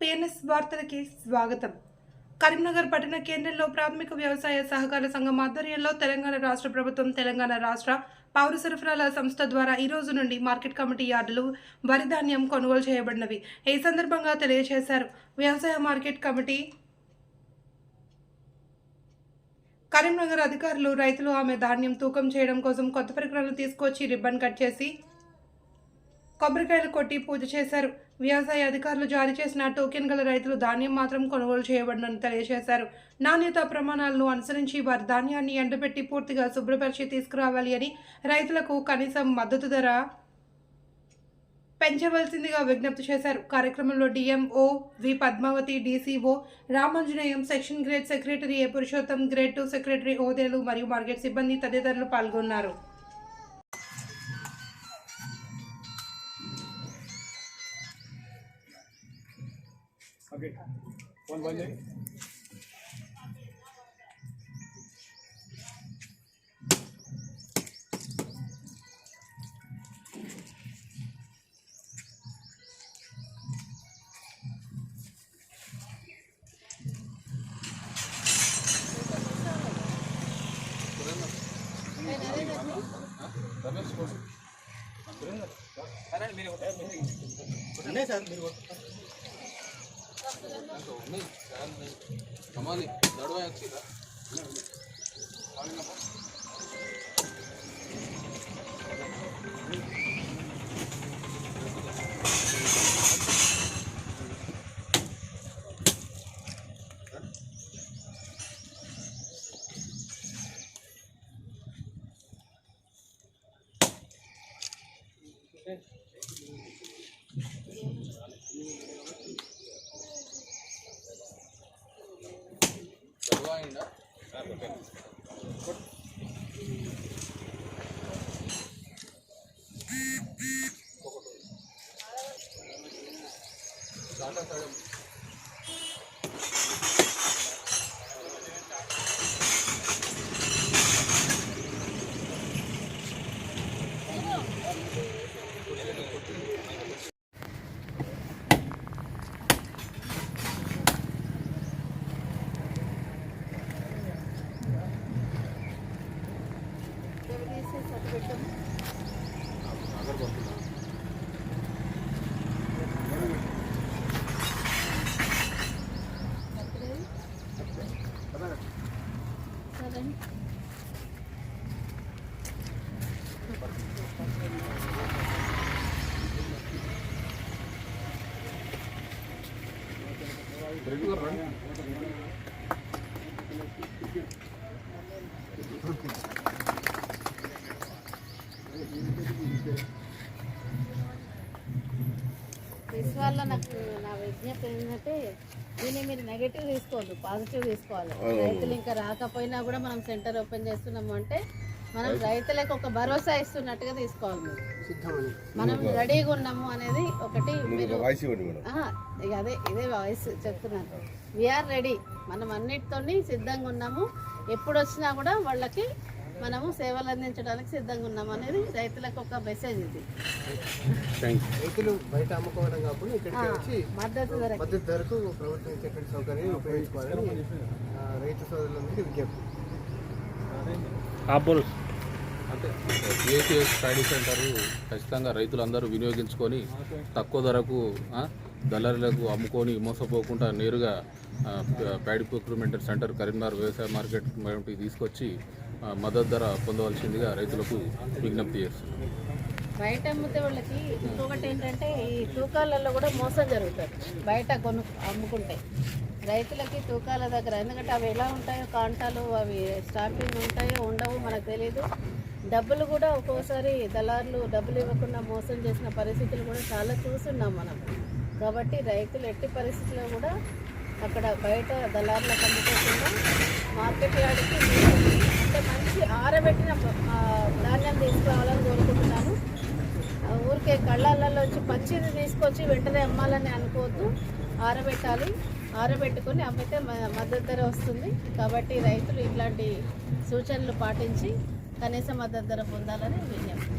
PNS వార్తలకి స్వాగతం. కరీంనగర్ పట్టణ కేంద్రంలో ప్రాథమిక వ్యవసాయ సహకార సంఘం ఆధ్వర్యంలో తెలంగాణ రాష్ట్ర ప్రభుత్వం తెలంగాణ రాష్ట్ర పౌర సరఫరాల సంస్థ ద్వారా ఈ రోజు నుండి మార్కెట్ కమిటీ యార్డులు వరి ధాన్యం కొనుగోలు చేయబడినవి. ఈ సందర్భంగా తెలియజేశారు. వ్యవసాయ మార్కెట్ కమిటీ కరీంనగర్ అధికారులు రైతులు ఆమె ధాన్యం తూకం చేయడం కోసం కొత్త పరికరాలను తీసుకొచ్చి రిబ్బన్ కట్ చేసి కొబ్బరికాయలు కొట్టి పూజ చేశారు. వ్యవసాయ అధికారులు జారీ చేసిన టోకెన్ గల రైతులు ధాన్యం మాత్రం కొనుగోలు చేయబడినని తెలియజేశారు. నాణ్యత ప్రమాణాలను అనుసరించి వారి ధాన్యాన్ని ఎండబెట్టి పూర్తిగా శుభ్రపరిచి తీసుకురావాలి అని, రైతులకు కనీసం మద్దతు ధర పెంచవలసిందిగా విజ్ఞప్తి చేశారు. కార్యక్రమంలో DMO V Padmavathi, DCO Ramanjaneyam, section grade secretary A Purushottam, grade 2 secretary Odelu మరియు మార్కెట్ సిబ్బంది తదితరులు పాల్గొన్నారు. Okay. One day. కమాలి నడవ వచ్చిరా వల్ల నాకు నా విజ్ఞప్తి ఏంటంటే దీన్ని మీరు నెగిటివ్ తీసుకోవద్దు, పాజిటివ్ తీసుకోవాలి. రైతులు ఇంకా రాకపోయినా కూడా మనం సెంటర్ ఓపెన్ చేస్తున్నాము అంటే మనం రైతులకు ఒక భరోసా ఇస్తున్నట్టుగా తీసుకోవాలి. మనం రెడీగా ఉన్నాము అనేది ఒకటి మీరు అదే ఇదే వాయిస్ చెప్తున్నాను. వీఆర్ రెడీ, మనం అన్నిటితో సిద్ధంగా ఉన్నాము. ఎప్పుడు వచ్చినా కూడా వాళ్ళకి మనము సేవలు అందించడానికి సిద్ధంగా ఉన్నాం అనేది రైతులకు ఒక మెసేజ్. ఇది రైతులు బయట అమ్ముకోవడం కాకుండా ఇక్కడికి వచ్చి మద్దతు ధరకు ప్రభుత్వం ఇచ్చేటువంటి సౌకర్యం ఉపయోగించుకోవాలని రైతు సోదరులందరికీ విజ్ఞప్తి. అంటే పిహెచ్ఎస్ స్టడీ సెంటర్ ఖచ్చితంగా రైతులందరూ వినియోగించుకొని తక్కువ ధరకు దళారులకు అమ్ముకొని మోసపోకుండా నేరుగా ప్యాడీ ప్రొక్యూర్మెంట్ సెంటర్ కరీంనగర్ వ్యవసాయ మార్కెట్ కమిటీకి తీసుకొచ్చి మద్దతు ధర పొందవలసిందిగా రైతులకు విజ్ఞప్తి చేస్తున్నాం. బయట అమ్మితే వాళ్ళకి ఇంకొకటి ఏంటంటే ఈ తూకాలలో కూడా మోసం జరుగుతుంది. బయట అమ్ముకుంటే రైతులకి తూకాల దగ్గర, ఎందుకంటే అవి ఎలా ఉంటాయో కాంటాలు, అవి స్టాంపింగ్ ఉంటాయో ఉండవు మనకు తెలియదు. డబ్బులు కూడా ఒక్కోసారి దళారులు డబ్బులు ఇవ్వకుండా మోసం చేసిన పరిస్థితులు కూడా చాలా చూస్తున్నాం మనం. కాబట్టి రైతులు ఎట్టి పరిస్థితుల్లో కూడా అక్కడ బయట దళారులకు అమ్ముకోకుండా మార్కెట్ యార్డ్కి అంటే మంచి ఆరబెట్టిన ధాన్యం తీసుకురావాలని కోరుకుంటున్నాను. ఊరికే కళ్ళల్లోంచి పచ్చిది తీసుకొచ్చి వెంటనే అమ్మాలని అనుకోవద్దు. ఆరబెట్టాలి, ఆరబెట్టుకొని అమ్మితే మద్దతు ధర వస్తుంది. కాబట్టి రైతులు ఇట్లాంటి సూచనలు పాటించి కనీస మద్దతు ధర పొందాలని విజ్ఞప్తి.